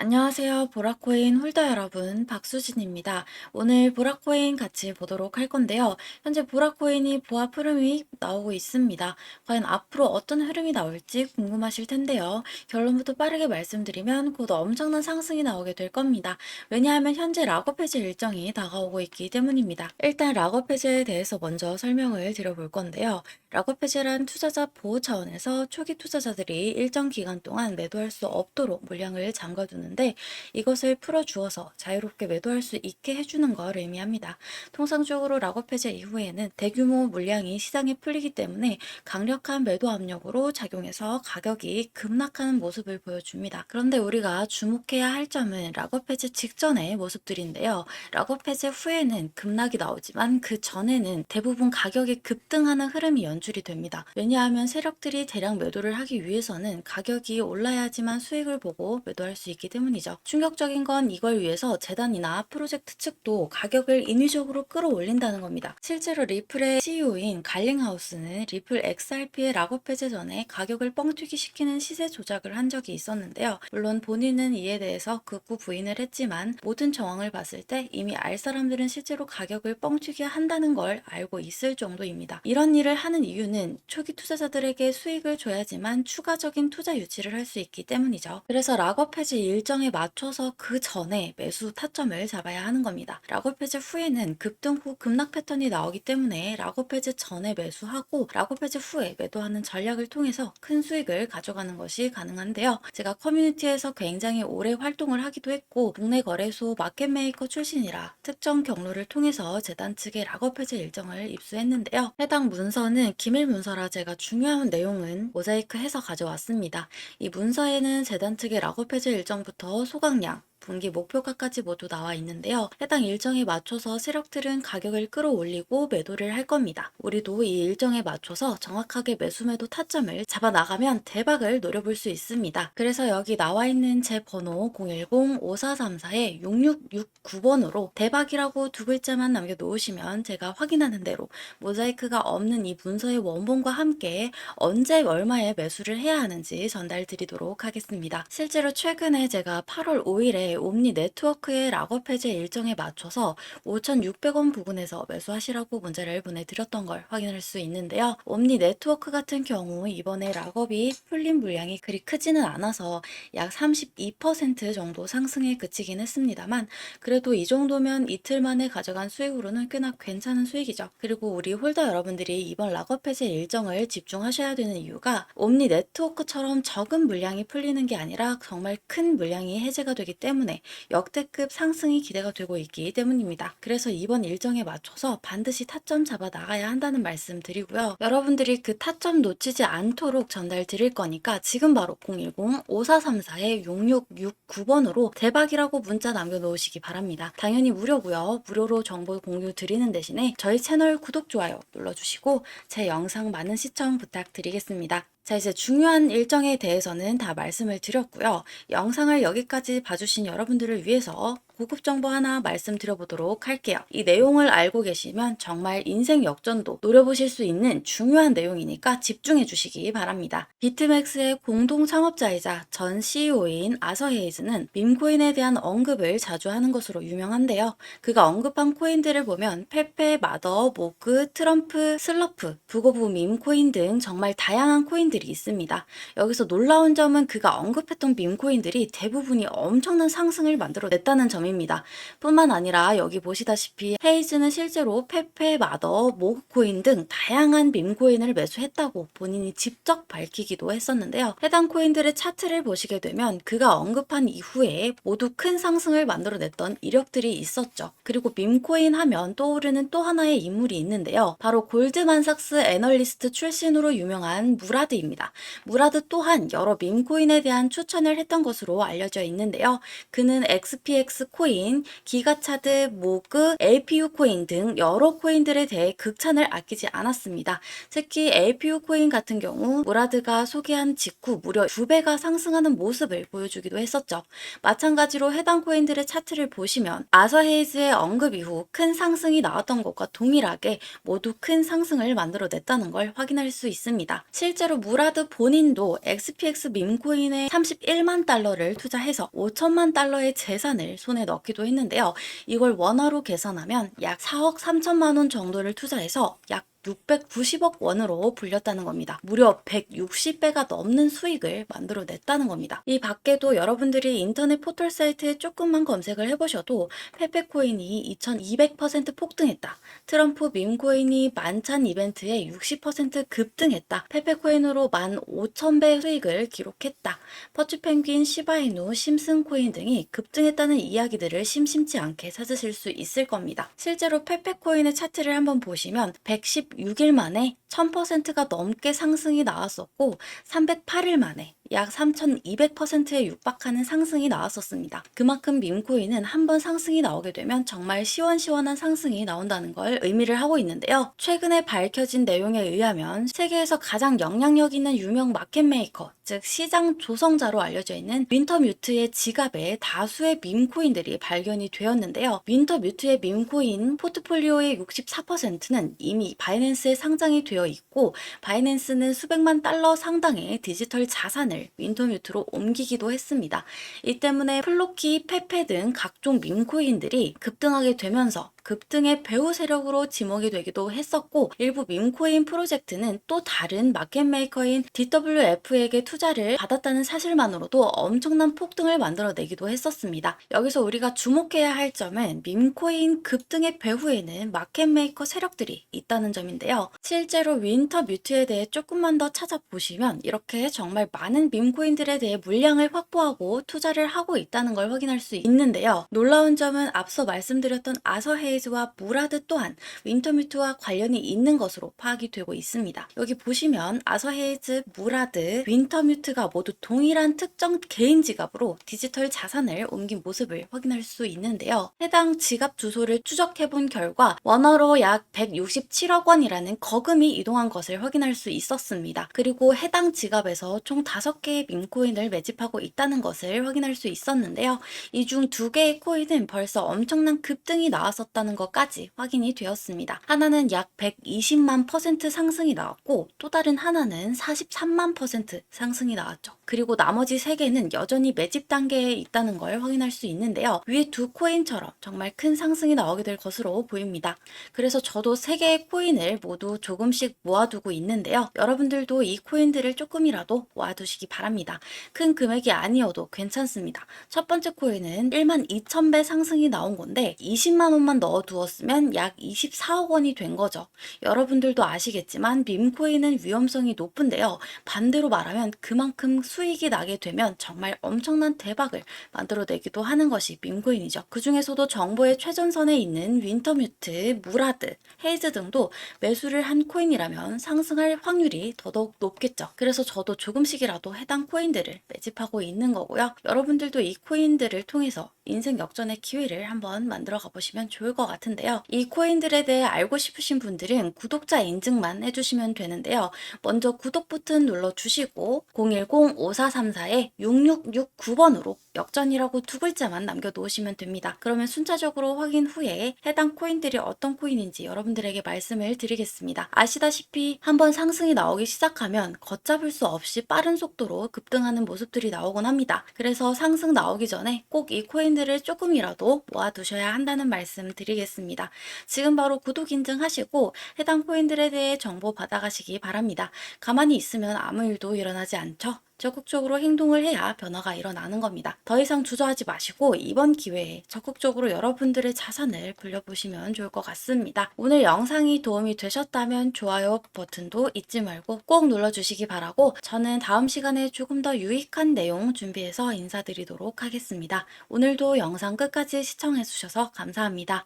안녕하세요. 보라코인 홀더 여러분, 박수진입니다. 오늘 보라코인 같이 보도록 할 건데요. 현재 보라코인이 보합 흐름이 나오고 있습니다. 과연 앞으로 어떤 흐름이 나올지 궁금하실 텐데요. 결론부터 빠르게 말씀드리면 곧 엄청난 상승이 나오게 될 겁니다. 왜냐하면 현재 락업 해제 일정이 다가오고 있기 때문입니다. 일단 락업 해제에 대해서 먼저 설명을 드려볼 건데요. 락업 해제란 투자자 보호 차원에서 초기 투자자들이 일정 기간 동안 매도할 수 없도록 물량을 잠가두는데 이것을 풀어주어서 자유롭게 매도할 수 있게 해주는 걸 의미합니다. 통상적으로 락업 해제 이후에는 대규모 물량이 시장에 풀리기 때문에 강력한 매도 압력으로 작용해서 가격이 급락하는 모습을 보여줍니다. 그런데 우리가 주목해야 할 점은 락업 해제 직전의 모습들인데요. 락업 해제 후에는 급락이 나오지만 그 전에는 대부분 가격이 급등하는 흐름이 연출이 됩니다. 왜냐하면 세력들이 대량 매도를 하기 위해서는 가격이 올라야지만 수익을 보고 매도할 수 있기 때문이죠. 충격적인 건 이걸 위해서 재단이나 프로젝트 측도 가격을 인위적으로 끌어올린다는 겁니다. 실제로 리플의 CEO인 갈링하우스는 리플 XRP의 락업 해제 전에 가격을 뻥튀기 시키는 시세 조작을 한 적이 있었는데요. 물론 본인은 이에 대해서 극구 부인을 했지만 모든 정황을 봤을 때 이미 알 사람들은 실제로 가격을 뻥튀기 한다는 걸 알고 있을 정도입니다. 이런 일을 하는 이유는 초기 투자자들에게 수익을 줘야지만 추가적인 투자 유치를 할 수 있기 때문이죠. 그래서 락업 해제 일정에 맞춰서 그 전에 매수 타점을 잡아야 하는 겁니다. 락업 해제 후에는 급등 후 급락 패턴이 나오기 때문에 락업 해제 전에 매수하고 락업 해제 후에 매도하는 전략을 통해서 큰 수익을 가져가는 것이 가능한데요. 제가 커뮤니티에서 굉장히 오래 활동을 하기도 했고 국내 거래소 마켓메이커 출신이라 특정 경로를 통해서 재단 측의 락업 해제 일정을 입수했는데요. 해당 문서는 기밀 문서라 제가 중요한 내용은 모자이크해서 가져왔습니다. 이 문서에는 재단 측의 락업 해제 일정부터 소각량, 분기 목표가까지 모두 나와 있는데요. 해당 일정에 맞춰서 세력들은 가격을 끌어올리고 매도를 할 겁니다. 우리도 이 일정에 맞춰서 정확하게 매수 매도 타점을 잡아 나가면 대박을 노려볼 수 있습니다. 그래서 여기 나와 있는 제 번호 010-5434-6669번으로 대박이라고 두 글자만 남겨놓으시면 제가 확인하는 대로 모자이크가 없는 이 문서의 원본과 함께 언제 얼마에 매수를 해야 하는지 전달 드리도록 하겠습니다. 실제로 최근에 제가 8월 5일에 옴니 네트워크의 락업 해제 일정에 맞춰서 5,600원 부근에서 매수하시라고 문자를 보내드렸던 걸 확인할 수 있는데요. 옴니 네트워크 같은 경우 이번에 락업이 풀린 물량이 그리 크지는 않아서 약 32% 정도 상승에 그치긴 했습니다만 그래도 이 정도면 이틀 만에 가져간 수익으로는 꽤나 괜찮은 수익이죠. 그리고 우리 홀더 여러분들이 이번 락업 해제 일정을 집중하셔야 되는 이유가 옴니 네트워크처럼 적은 물량이 풀리는 게 아니라 정말 큰 물량이 해제가 되기 때문에 역대급 상승이 기대가 되고 있기 때문입니다. 그래서 이번 일정에 맞춰서 반드시 타점 잡아 나가야 한다는 말씀 드리고요. 여러분들이 그 타점 놓치지 않도록 전달 드릴 거니까 지금 바로 010-5434-6669번으로 대박이라고 문자 남겨놓으시기 바랍니다. 당연히 무료고요. 무료로 정보 공유 드리는 대신에 저희 채널 구독, 좋아요 눌러주시고 제 영상 많은 시청 부탁드리겠습니다. 자, 이제 중요한 일정에 대해서는 다 말씀을 드렸고요. 영상을 여기까지 봐주신 여러분들을 위해서 고급 정보 하나 말씀드려보도록 할게요. 이 내용을 알고 계시면 정말 인생 역전도 노려보실 수 있는 중요한 내용이니까 집중해 주시기 바랍니다. 비트맥스의 공동 창업자이자 전 CEO인 아서 헤이즈는 밈코인에 대한 언급을 자주 하는 것으로 유명한데요. 그가 언급한 코인들을 보면 페페, 마더, 모그, 트럼프, 슬러프, 부고부 밈코인 등 정말 다양한 코인들이 있습니다. 여기서 놀라운 점은 그가 언급했던 밈코인들이 대부분이 엄청난 상승을 만들어냈다는 점입니다. 뿐만 아니라 여기 보시다시피 헤이즈는 실제로 페페, 마더, 모그코인 등 다양한 밈코인을 매수했다고 본인이 직접 밝히기도 했었는데요. 해당 코인들의 차트를 보시게 되면 그가 언급한 이후에 모두 큰 상승을 만들어냈던 이력들이 있었죠. 그리고 밈코인 하면 떠오르는 또 하나의 인물이 있는데요. 바로 골드만삭스 애널리스트 출신으로 유명한 무라드입니다. 무라드 또한 여러 밈코인에 대한 추천을 했던 것으로 알려져 있는데요. 그는 XPX 코인, 기가차드, 모그, LPU 코인 등 여러 코인들에 대해 극찬을 아끼지 않았습니다. 특히 LPU 코인 같은 경우 무라드가 소개한 직후 무려 2배가 상승하는 모습을 보여주기도 했었죠. 마찬가지로 해당 코인들의 차트를 보시면 아서 헤이즈의 언급 이후 큰 상승이 나왔던 것과 동일하게 모두 큰 상승을 만들어냈다는 걸 확인할 수 있습니다. 실제로 무라드 본인도 XPX 밈코인에 31만 달러를 투자해서 5천만 달러의 재산을 손에 넣기도 했는데요. 이걸 원화로 계산하면 약 4억 3천만 원 정도를 투자해서 약 690억 원으로 불렸다는 겁니다. 무려 160배가 넘는 수익을 만들어냈다는 겁니다. 이 밖에도 여러분들이 인터넷 포털 사이트에 조금만 검색을 해보셔도 페페코인이 2200% 폭등했다. 트럼프 밈코인이 만찬 이벤트에 60% 급등했다. 페페코인으로 15,000배 수익을 기록했다. 퍼치펭귄, 시바이누, 심슨코인 등이 급등했다는 이야기들을 심심치 않게 찾으실 수 있을 겁니다. 실제로 페페코인의 차트를 한번 보시면 116일 만에 1000%가 넘게 상승이 나왔었고 308일 만에 약 3200%에 육박하는 상승이 나왔었습니다. 그만큼 밈코인은 한번 상승이 나오게 되면 정말 시원시원한 상승이 나온다는 걸 의미를 하고 있는데요. 최근에 밝혀진 내용에 의하면 세계에서 가장 영향력 있는 유명 마켓메이커, 즉 시장 조성자로 알려져 있는 윈터뮤트의 지갑에 다수의 밈코인들이 발견이 되었는데요. 윈터뮤트의 밈코인 포트폴리오의 64%는 이미 바이낸스에 상장이 되어 있고 바이낸스는 수백만 달러 상당의 디지털 자산을 윈터뮤트로 옮기기도 했습니다. 이 때문에 플로키, 페페 등 각종 밈코인들이 급등하게 되면서 급등의 배후 세력으로 지목이 되기도 했었고 일부 밈코인 프로젝트는 또 다른 마켓메이커인 DWF에게 투자를 받았다는 사실만으로도 엄청난 폭등을 만들어내기도 했었습니다. 여기서 우리가 주목해야 할 점은 밈코인 급등의 배후에는 마켓메이커 세력들이 있다는 점인데요. 실제로 윈터뮤트에 대해 조금만 더 찾아보시면 이렇게 정말 많은 밈코인들에 대해 물량을 확보하고 투자를 하고 있다는 걸 확인할 수 있는데요. 놀라운 점은 앞서 말씀드렸던 아서헤이즈와 무라드 또한 윈터뮤트와 관련이 있는 것으로 파악이 되고 있습니다. 여기 보시면 아서헤이즈, 무라드, 윈터뮤트가 모두 동일한 특정 개인 지갑으로 디지털 자산을 옮긴 모습을 확인할 수 있는데요. 해당 지갑 주소를 추적해본 결과 원화로 약 167억 원이라는 거금이 이동한 것을 확인할 수 있었습니다. 그리고 해당 지갑에서 총 5개의 밈코인을 매집하고 있다는 것을 확인할 수 있었는데요. 이 중 2개의 코인은 벌써 엄청난 급등이 나왔었다는 것까지 확인이 되었습니다. 하나는 약 120만 % 상승이 나왔고 또 다른 하나는 43만 % 상승이 나왔죠. 그리고 나머지 3개는 여전히 매집 단계에 있다는 걸 확인할 수 있는데요. 위에 2 코인처럼 정말 큰 상승이 나오게 될 것으로 보입니다. 그래서 저도 3개의 코인을 모두 조금씩 모아두고 있는데요. 여러분들도 이 코인들을 조금이라도 모아두시기 바랍니다. 큰 금액이 아니어도 괜찮습니다. 첫 번째 코인은 12,000배 상승이 나온 건데 20만 원만 넣어두었으면 약 24억 원이 된 거죠. 여러분들도 아시겠지만 밈코인은 위험성이 높은데요. 반대로 말하면 그만큼 수익이 나게 되면 정말 엄청난 대박을 만들어내기도 하는 것이 밈코인이죠. 그 중에서도 정보의 최전선에 있는 윈터뮤트, 무라드, 헤이즈 등도 매수를 한 코인이라면 상승할 확률이 더더욱 높겠죠. 그래서 저도 조금씩이라도 해당 코인들을 매집하고 있는 거고요. 여러분들도 이 코인들을 통해서 인생 역전의 기회를 한번 만들어 가보시면 좋을 것 같은데요. 이 코인들에 대해 알고 싶으신 분들은 구독자 인증만 해주시면 되는데요. 먼저 구독 버튼 눌러주시고 010-5434-6669번으로 역전이라고 2글자만 남겨놓으시면 됩니다. 그러면 순차적으로 확인 후에 해당 코인들이 어떤 코인인지 여러분들에게 말씀을 드리겠습니다. 아시다시피 한번 상승이 나오기 시작하면 걷잡을 수 없이 빠른 속도로 급등하는 모습들이 나오곤 합니다. 그래서 상승 나오기 전에 꼭 이 코인들을 조금이라도 모아두셔야 한다는 말씀 드리겠습니다. 지금 바로 구독 인증하시고 해당 코인들에 대해 정보 받아가시기 바랍니다. 가만히 있으면 아무 일도 일어나지 않죠. 적극적으로 행동을 해야 변화가 일어나는 겁니다. 더 이상 주저하지 마시고 이번 기회에 적극적으로 여러분들의 자산을 불려보시면 좋을 것 같습니다. 오늘 영상이 도움이 되셨다면 좋아요 버튼도 잊지 말고 꼭 눌러주시기 바라고 저는 다음 시간에 조금 더 유익한 내용 준비해서 인사드리도록 하겠습니다. 오늘도 영상 끝까지 시청해주셔서 감사합니다.